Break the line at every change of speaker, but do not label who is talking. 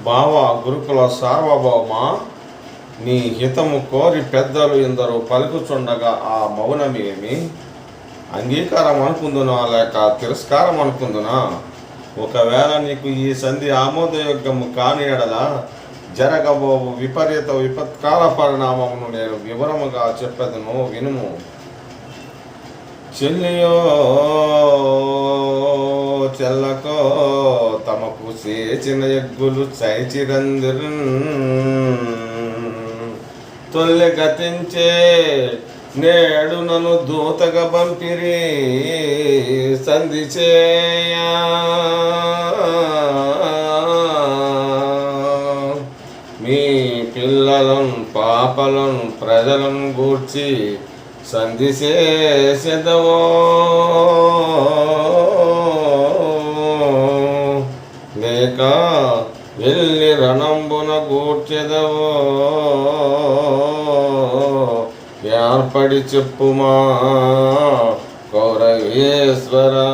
భావ గురుకుల సార్వభౌమ, నీ హితము కోరి పెద్దలు ఇందరూ పలుకుచుండగా ఆ మౌనమేమి? అంగీకారం అనుకుందునా లేక తిరస్కారం అనుకుందునా? ఒకవేళ నీకు ఈ సంధి ఆమోదయోగ్యము కాని ఎడల జరగబోవు విపరీత విపత్కాల పరిణామమును నేను వివరముగా చెప్పెదను, వినుము. చెల్లియో చెల్లకో తమకు చేచిన ఎగ్గులు చైచిరందిరు తొల్లి గతించే నేడు నన్ను దూతగా పంపిరి సంధి చేయా. మీ పిల్లలను పాపలను ప్రజలను గూర్చి సంధి చేసేదవో లేక వెళ్ళి రణంబున గూర్చెదవో ఏర్పడి చెప్పుమా కౌరవేశ్వరా.